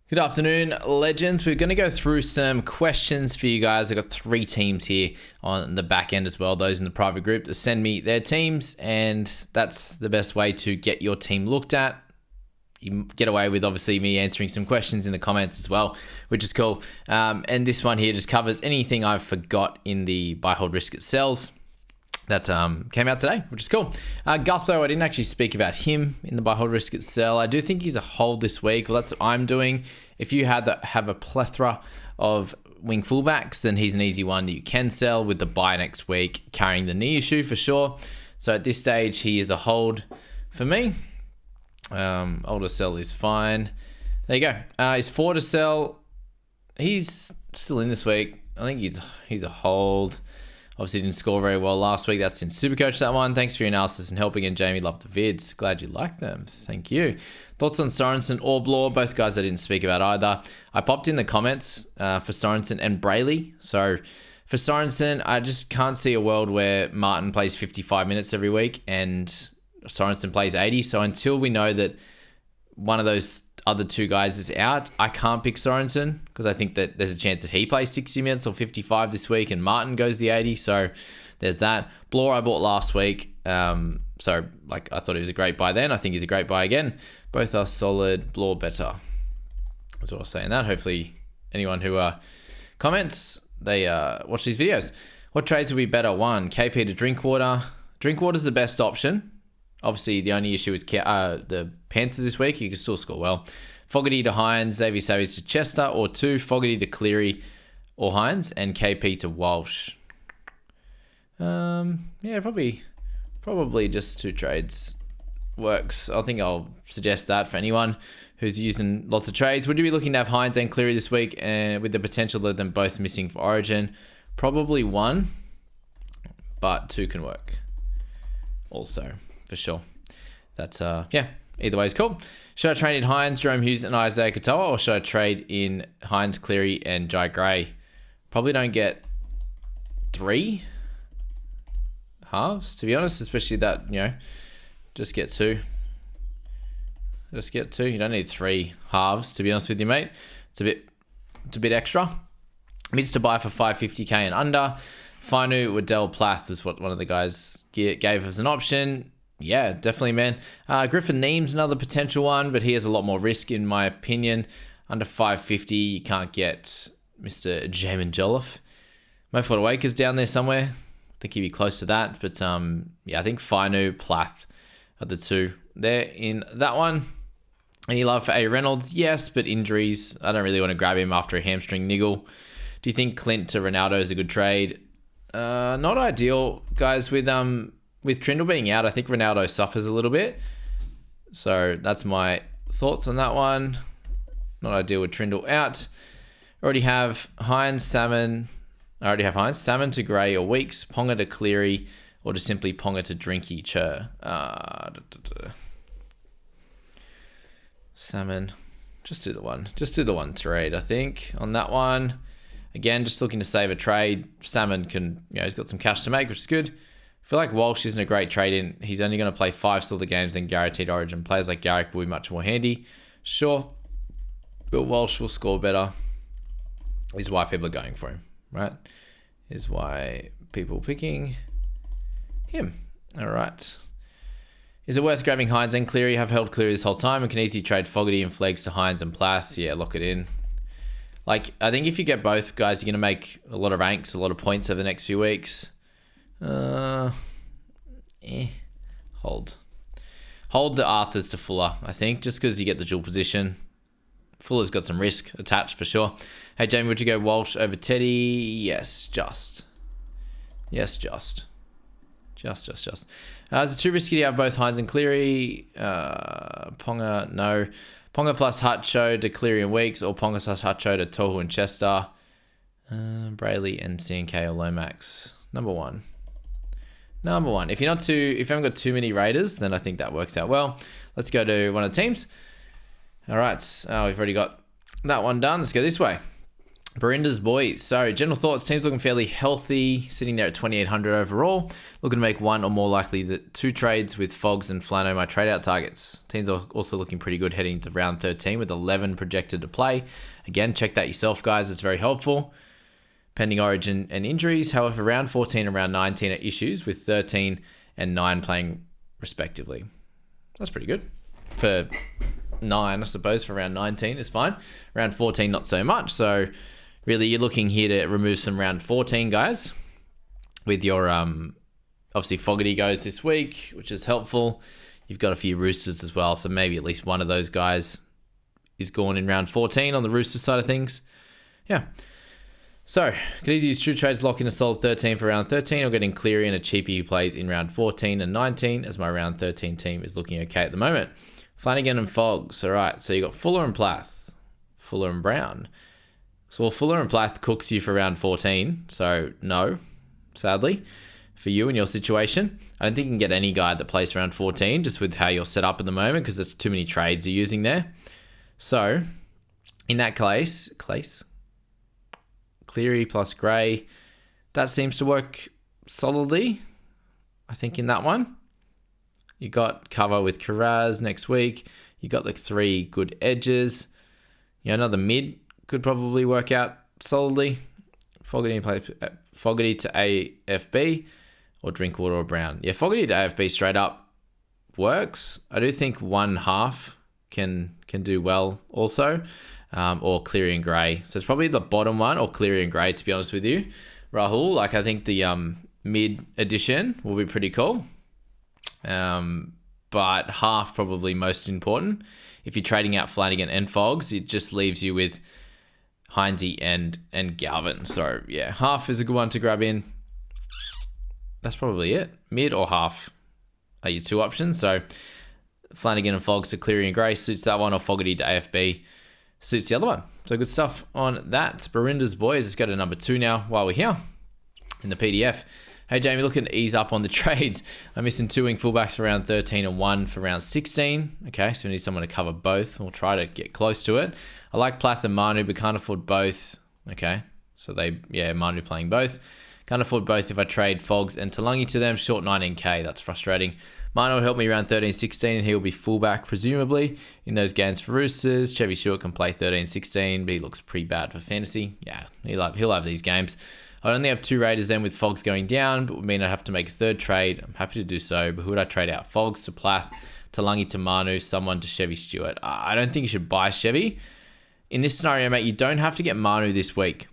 Good afternoon, legends. We're going to go through some questions for you guys. I've got 3 teams here on the back end as well, those in the private group that send me their teams, and that's the best way to get your team looked at. You get away with obviously me answering some questions in the comments as well, which is cool. And this one here just covers anything I've forgot in the buy, hold, risk, it sells that came out today, which is cool. Guthro, I didn't actually speak about him in the buy, hold, risk, it, sell. I do think he's a hold this week. Well, that's what I'm doing. If you have a plethora of wing fullbacks, then he's an easy one that you can sell with the buy next week, carrying the knee issue for sure. So at this stage, he is a hold for me. Hold to sell is fine. There you go. He's 4 to sell. He's still in this week. I think he's a hold. Obviously didn't score very well last week. That's in Supercoach, that one. Thanks for your analysis and helping. And Jamie, love the vids. Glad you like them. Thank you. Thoughts on Sorensen or Blore? Both guys I didn't speak about either. I popped in the comments for Sorensen and Brayley. So for Sorensen, I just can't see a world where Martin plays 55 minutes every week and Sorensen plays 80. So until we know that one of those other 2 guys is out, I can't pick Sorensen because I think that there's a chance that he plays 60 minutes or 55 this week and Martin goes the 80. So there's that. Blore I bought last week. So I thought he was a great buy then. I think he's a great buy again. Both are solid. Blore better. That's what I was saying that. Hopefully anyone who comments, they watch these videos. What trades would be better? 1, KP to Drinkwater. Drinkwater's the best option. Obviously, the only issue is the Panthers this week. You can still score well. Fogarty to Hines, Xavier Savage to Chester, or 2, Fogarty to Cleary or Hines, and KP to Walsh. Yeah, probably just 2 trades works. I think I'll suggest that for anyone who's using lots of trades. Would you be looking to have Hines and Cleary this week, and with the potential of them both missing for Origin? Probably 1, but 2 can work also. For sure. That's, either way is cool. Should I trade in Hines, Jerome Hughes, and Isaiah Katoa, or should I trade in Hines, Cleary, and Jai Gray? Probably don't get 3 halves, to be honest, especially that, just get 2. Just get 2. You don't need 3 halves, to be honest with you, mate. It's a bit extra. Mids to buy for 550k and under. Finu Waddell Plath was what one of the guys gave as an option. Yeah, definitely, man. Griffin Neem's another potential one, but he has a lot more risk, in my opinion. Under 550, you can't get Mr. Jamin Jolliffe. Mo Fodawaker's down there somewhere. I think he'd be close to that. But, I think Finu, Plath are the 2 there in that one. Any love for A. Reynolds? Yes, but injuries. I don't really want to grab him after a hamstring niggle. Do you think Clint to Ronaldo is a good trade? Not ideal, guys, with Trindle being out. I think Ronaldo suffers a little bit. So that's my thoughts on that one. Not ideal with Trindle out. Already have Hines, Salmon. I already have Hines. Salmon to Gray or Weeks. Ponga to Cleary. Or just simply Ponga to Drinky Chur. Salmon. Just do the one. Just do the 1 trade, I think, on that one. Again, just looking to save a trade. Salmon can, he's got some cash to make, which is good. I feel like Walsh isn't a great trade-in. He's only going to play 5 Silver games than guaranteed Origin. Players like Garrick will be much more handy. Sure, but Walsh will score better. Is why people are going for him, right? Is why people are picking him. All right. Is it worth grabbing Hines and Cleary? Have held Cleary this whole time and can easily trade Fogarty and Flegs to Hines and Plath. Yeah, lock it in. I think if you get both guys, you're going to make a lot of ranks, a lot of points over the next few weeks. Hold the Arthurs to Fuller, I think, just because you get the dual position. Fuller's got some risk attached for sure. Hey Jamie, would you go Walsh over Teddy? Yes, just. Is it too risky to have both Hines and Cleary? Ponga, no. Ponga plus Hutcho to Cleary and Weeks, or Ponga plus Hutcho to Tohu and Chester. Brayley and CNK or Lomax. Number one. If you haven't got too many Raiders, then I think that works out well. Let's go to one of the teams. All right. We've already got that one done. Let's go this way. Barinda's boys. So, general thoughts. Team's looking fairly healthy, sitting there at 2,800 overall. Looking to make one or more likely the 2 trades with Fogs and Flano, my trade out targets. Teams are also looking pretty good heading to round 13 with 11 projected to play. Again, check that yourself, guys. It's very helpful. Pending origin and injuries. However, round 14 and round 19 are issues with 13 and 9 playing respectively. That's pretty good. For 9, I suppose, for round 19 is fine. Round 14, not so much. So, really, you're looking here to remove some round 14 guys with your, obviously Fogarty goes this week, which is helpful. You've got a few Roosters as well, so maybe at least one of those guys is gone in round 14 on the Roosters side of things. Yeah. So, could easily use true trades, lock in a solid 13 for round 13, or getting Cleary and a cheapie who plays in round 14 and 19, as my round 13 team is looking okay at the moment. Flanagan and Fogs. All right, so you got Fuller and Plath, Fuller and Brown. So, well, Fuller and Plath cooks you for round 14, so no, sadly, for you in your situation. I don't think you can get any guy that plays round 14, just with how you're set up at the moment, because there's too many trades you're using there. So, in that case, Cleary plus Gray, that seems to work solidly, I think, in that one. You got cover with Kiraz next week. You got like 3 good edges. Another mid could probably work out solidly. Fogarty to AFB or Drinkwater or Brown. Yeah, Fogarty to AFB straight up works. I do think 1 half can do well also. Or Cleary and Gray. So it's probably the bottom one, or Cleary and Gray, to be honest with you, Rahul. Like, I think the mid edition will be pretty cool. But half probably most important. If you're trading out Flanagan and Fogs, it just leaves you with Heinze and Galvin. So yeah, half is a good one to grab in. That's probably it. Mid or half are your 2 options. So Flanagan and Fogs to Cleary and Gray suits that one, or Fogarty to AFB suits the other one. So good stuff on that. Barinda's boys. Let's go to number 2 now while we're here in the PDF. Hey, Jamie, looking to ease up on the trades. I'm missing 2 wing fullbacks for round 13 and 1 for round 16. Okay, so we need someone to cover both. We'll try to get close to it. I like Plath and Manu, but can't afford both. Okay, so Manu playing both. Can't afford both if I trade Fogs and Talangi to them. Short 19k, that's frustrating. Manu will help me around 13-16, and he will be fullback, presumably, in those games for Roosters. Chevy Stewart can play 13-16, but he looks pretty bad for fantasy. Yeah, he'll have these games. I only have 2 Raiders then with Fogs going down, but would mean I'd have to make a 3rd trade. I'm happy to do so, but who would I trade out? Fogs to Plath, Talangi to Manu, someone to Chevy Stewart. I don't think you should buy Chevy. In this scenario, mate, you don't have to get Manu this week.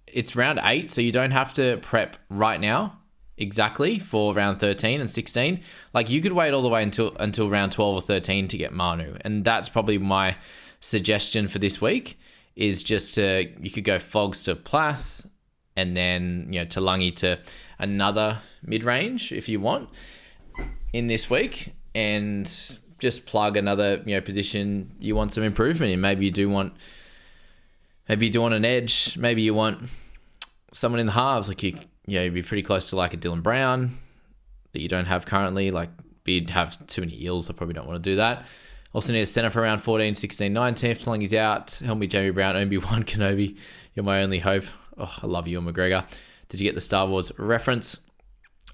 It's round 8, so you don't have to prep right now exactly for round 13 and 16. Like, you could wait all the way until round 12 or 13 to get Manu. And that's probably my suggestion for this week, is just you could go Fogs to Plath, and then, Talangi to another mid-range if you want in this week, and just plug another, position you want some improvement in. Maybe you do want an edge. Maybe you want someone in the halves, like you'd be pretty close to like a Dylan Brown that you don't have currently. Like, you'd have too many Eels. I probably don't want to do that. Also need a centre for around 14, 16, 19. If Talangi's out, help me Jamie Brown, Obi-Wan Kenobi. You're my only hope. Oh, I love you, McGregor. Did you get the Star Wars reference?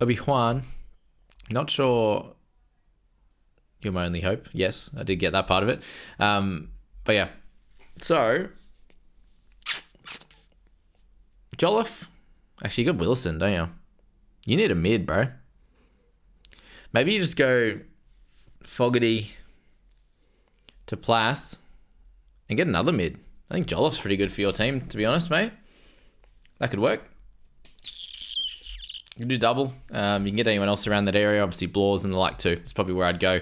Obi-Wan. Not sure. You're my only hope. Yes, I did get that part of it. But yeah. So, Jolliffe. Actually, you got Wilson, don't you? You need a mid, bro. Maybe you just go Fogarty to Plath and get another mid. I think Jolliffe's pretty good for your team, to be honest, mate. That could work. You can do double. You can get anyone else around that area. Obviously, Blores and the like too. That's probably where I'd go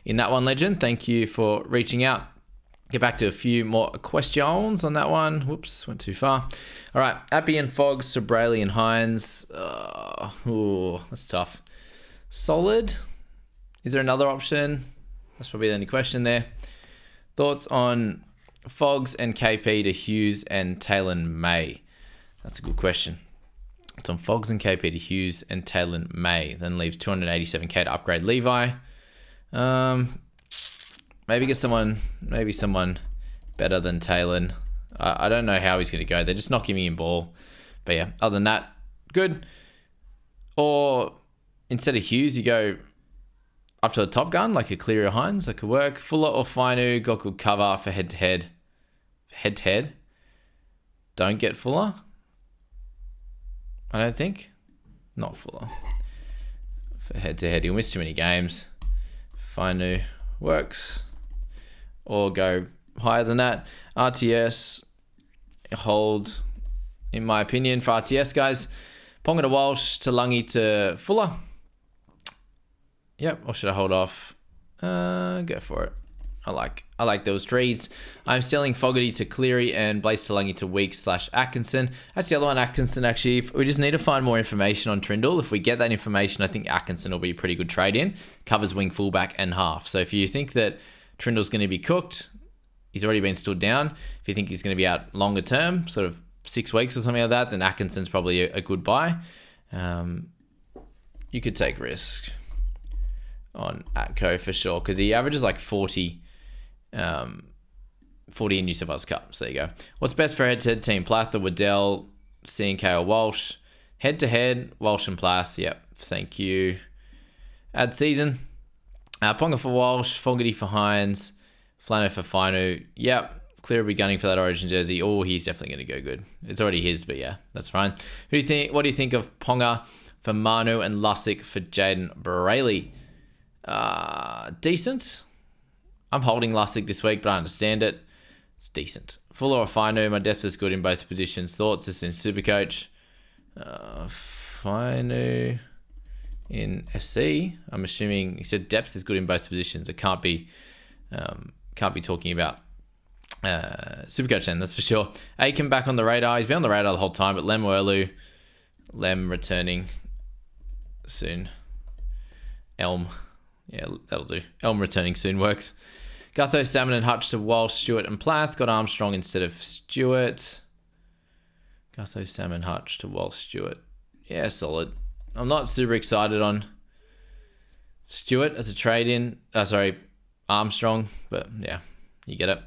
in that one, Legend. Thank you for reaching out. Get back to a few more questions on that one. Whoops, went too far. All right, Appy and Fogs, Sabraili and Hines. That's tough. Solid. Is there another option? That's probably the only question there. Thoughts on Fogs and KP to Hughes and Taylor May? That's a good question. It's on Fogs and KP to Hughes and Taylor May. Then leaves 287k to upgrade Levi. Maybe get someone better than Taylor I don't know how he's going to go. They're just not giving him ball. But yeah, other than that, good. Or instead of Hughes, you go up to the top gun, like a Cleary or Hines. That could work. Fuller or Fainu got good cover for head-to-head. Head-to-head. Don't get Fuller. I don't think. Not Fuller. For head-to-head, he'll miss too many games. Fainu works. Or go higher than that. RTS, hold, in my opinion, for RTS, guys. Ponga to Walsh, to Lungy to Fuller. Yep, or should I hold off? Go for it. I like those trades. I'm selling Fogarty to Cleary and Blaze Talangi to Weeks / Atkinson. That's the other one, Atkinson, actually. We just need to find more information on Trindle. If we get that information, I think Atkinson will be a pretty good trade in. Covers wing, fullback, and half. So if you think that Trindle's going to be cooked, he's already been stood down. If you think he's going to be out longer term, sort of 6 weeks or something like that, then Atkinson's probably a good buy. You could take risk on Atco for sure, because he averages like 40 in New South Wales Cup. So there you go. What's best for head-to-head team? Plath or Waddell, C&K or Walsh? Head-to-head, Walsh and Plath. Yep, thank you. Add season. Ponga for Walsh, Fogarty for Hines, Flano for Fainu. Yep. Clear will be gunning for that Origin jersey. Oh, he's definitely going to go good. It's already his, but yeah, that's fine. What do you think of Ponga for Manu and Lussick for Jaden Brayley? Decent. I'm holding Lussick this week, but I understand it. It's decent. Fuller or Fainu, my depth is good in both positions. Thoughts? This is in Supercoach. Fainu in SC. I'm assuming he said depth is good in both positions. It can't be talking about Supercoach then, that's for sure. Aiken back on the radar. He's been on the radar the whole time, but Lem returning soon. Elm. Yeah, that'll do. Elm returning soon works. Gutho, Salmon, and Hutch to Walsh, Stewart, and Plath. Got Armstrong instead of Stewart. Gutho, Salmon, Hutch to Walsh, Stewart. Yeah, solid. I'm not super excited on Stewart as a trade-in. Armstrong. But yeah, you get it.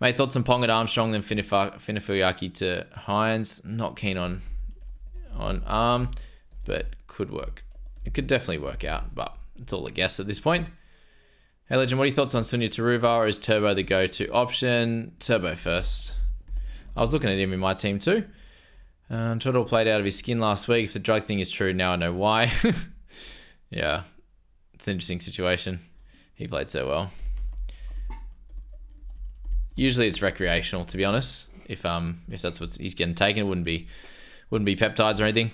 Mate, thoughts on Ponga to Armstrong, then Finafuyaki to Hines. Not keen on Arm, but could work. It could definitely work out, but it's all a guess at this point. Hey, Legend, what are your thoughts on Sunia Taruva, or is Turbo the go-to option? Turbo first. I was looking at him in my team too. Turtle played out of his skin last week. If the drug thing is true, now I know why. Yeah, it's an interesting situation. He played so well. Usually it's recreational, to be honest. If that's what he's getting taken, it wouldn't be peptides or anything.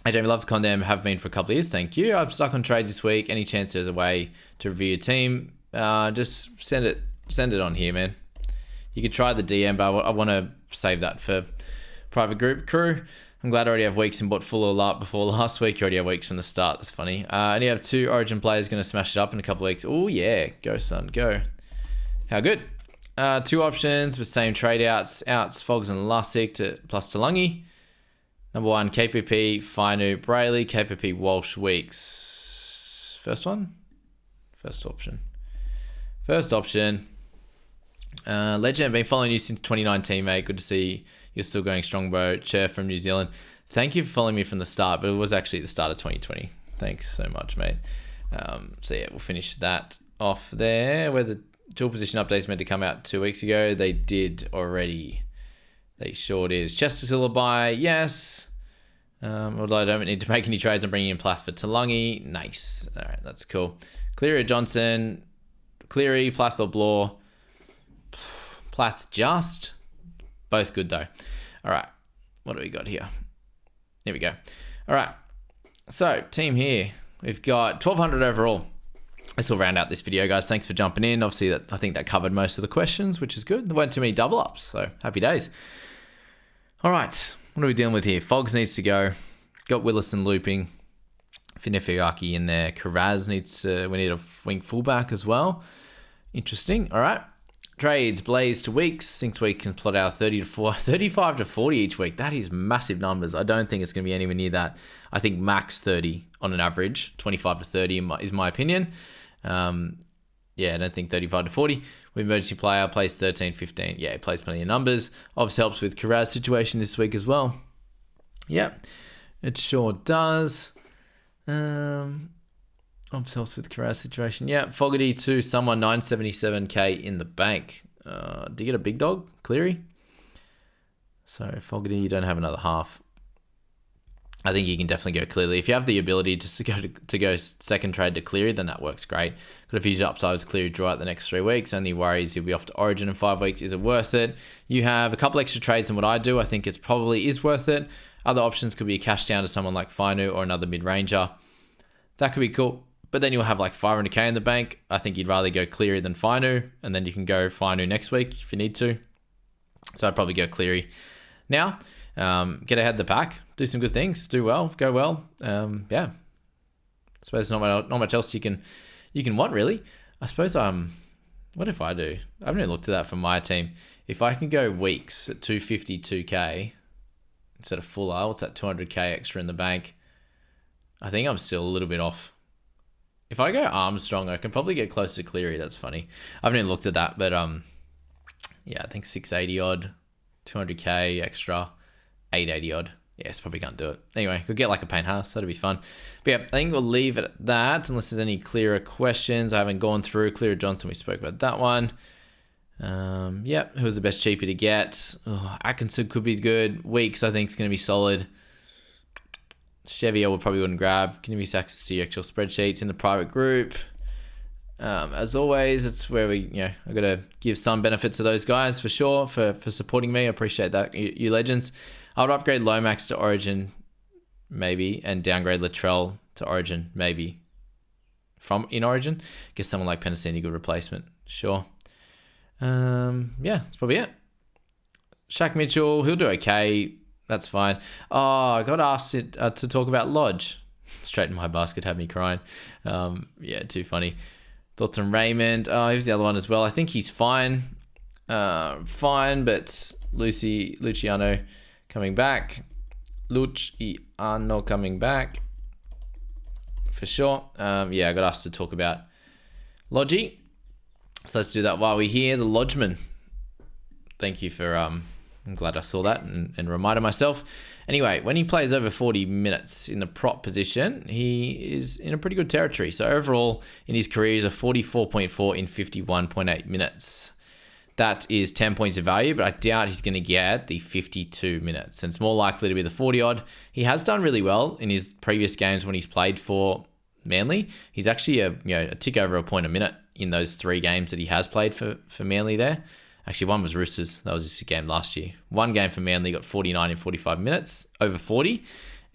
Hey, Jamie, loves Condam, have been for a couple of years. Thank you. I'm stuck on trades this week. Any chance there's a way to review your team? Just send it on here, man. You could try the DM, but I want to save that for private group crew. I'm glad I already have weeks and bought full all up before last week. You already have weeks from the start. That's funny. I only have 2 Origin players going to smash it up in a couple of weeks. Oh yeah, go son, go. How good. 2 options with same trade outs, Fogs and Lussick to plus Talangi. Number 1, KPP, Fainu, Brayley, KPP, Walsh, Weeks. First one? First option. Legend, been following you since 2019, mate. Good to see you're still going strong, bro. Chair from New Zealand. Thank you for following me from the start, but it was actually the start of 2020. Thanks so much, mate. So yeah, we'll finish that off there. Where the dual position update is meant to come out 2 weeks ago. They did already. They sure did. Chesterfield buy, yes. Although I don't need to make any trades, I'm bringing in Plath for Talangi. Nice. All right, that's cool. Cleary or Johnson. Cleary, Plath or Blore. Plath just. Both good though. All right, what do we got here? Here we go. All right, so team here. We've got 1,200 overall. This will round out this video, guys. Thanks for jumping in. Obviously, I think that covered most of the questions, which is good. There weren't too many double ups, so happy days. All right, what are we dealing with here? Fogs needs to go. Got Willison looping. Finefuyaki in there. Karaz needs to, we need a wing fullback as well. Interesting. All right. Trades, Blaze to Weeks. Thinks we can plot out 35 to 40 each week. That is massive numbers. I don't think it's going to be anywhere near that. I think max 30 on an average. 25 to 30 is my opinion. Yeah, I don't think 35 to 40. With emergency player, plays 13, 15. Yeah, he plays plenty of numbers. Obviously helps with Carraz's situation this week as well. Yeah, it sure does. Obviously helps with Carraz's situation. Yeah, Fogarty to someone 977k in the bank. Do you get a big dog? Cleary? So Fogarty, you don't have another half. I think you can definitely go Cleary. If you have the ability just to go second trade to Cleary, then that works great. Got a few upsides Cleary draw out the next 3 weeks. Only worries he'll be off to Origin in 5 weeks. Is it worth it? You have a couple extra trades than what I do. I think it probably is worth it. Other options could be a cash down to someone like Fainu or another mid-ranger. That could be cool. But then you'll have like 500k in the bank. I think you'd rather go Cleary than Fainu, and then you can go Fainu next week if you need to. So I'd probably go Cleary now. Get ahead of the pack, do some good things, do well, go well. Yeah, I suppose not much else you can want really. I suppose what if I do? I haven't even looked at that for my team. If I can go weeks at 252k instead of Fuller, what's that 200k extra in the bank? I think I'm still a little bit off. If I go Armstrong, I can probably get close to Cleary. That's funny. I haven't even looked at that, but yeah, I think 680 odd, 200k extra. 880 odd. Yes, probably can't do it. Anyway, we'll get like a Payne Haas. That'd be fun. But yeah, I think we'll leave it at that unless there's any clearer questions. I haven't gone through. Clearer Johnson, we spoke about that one. Yep, who was the best cheapie to get? Atkinson could be good. Weeks, I think, is going to be solid. Chevy, I probably wouldn't grab. Can you be access to your actual spreadsheets in the private group? As always, it's where I got to give some benefit to those guys for sure for supporting me. I appreciate that, you legends. I would upgrade Lomax to Origin, maybe, and downgrade Latrell to Origin, maybe. In Origin, get someone like Penasini, good replacement, sure. Yeah, that's probably it. Shaq Mitchell, he'll do okay. That's fine. Oh, I got asked to talk about Lodge. Straight in my basket, had me crying. Yeah, too funny. Thoughts on Raymond. Oh, here's the other one as well. I think he's fine. Fine, but Luciano coming back. Luciano coming back. For sure. Yeah, I got asked to talk about Lodgy. So let's do that while we're here. The Lodgeman. Thank you for... I'm glad I saw that and reminded myself. Anyway, when he plays over 40 minutes in the prop position, he is in a pretty good territory. So overall, in his career, he's a 44.4 in 51.8 minutes. That is 10 points of value, but I doubt he's going to get the 52 minutes. And it's more likely to be the 40-odd. He has done really well in his previous games when he's played for Manly. He's actually a tick over a point a minute in those 3 games that he has played for Manly there. Actually, one was Roosters. That was his game last year. One game for Manly got 49 in 45 minutes, over 40.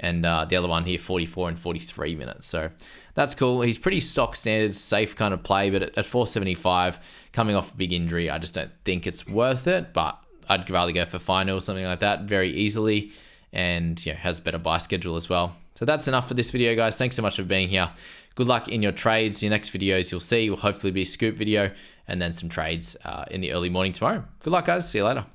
And the other one here, 44 in 43 minutes. So that's cool. He's pretty stock standard, safe kind of play. But at 475, coming off a big injury, I just don't think it's worth it. But I'd rather go for final or something like that very easily. And has a better buy schedule as well. So that's enough for this video, guys. Thanks so much for being here. Good luck in your trades. Your next videos you'll see will hopefully be a scoop video and then some trades in the early morning tomorrow. Good luck, guys. See you later.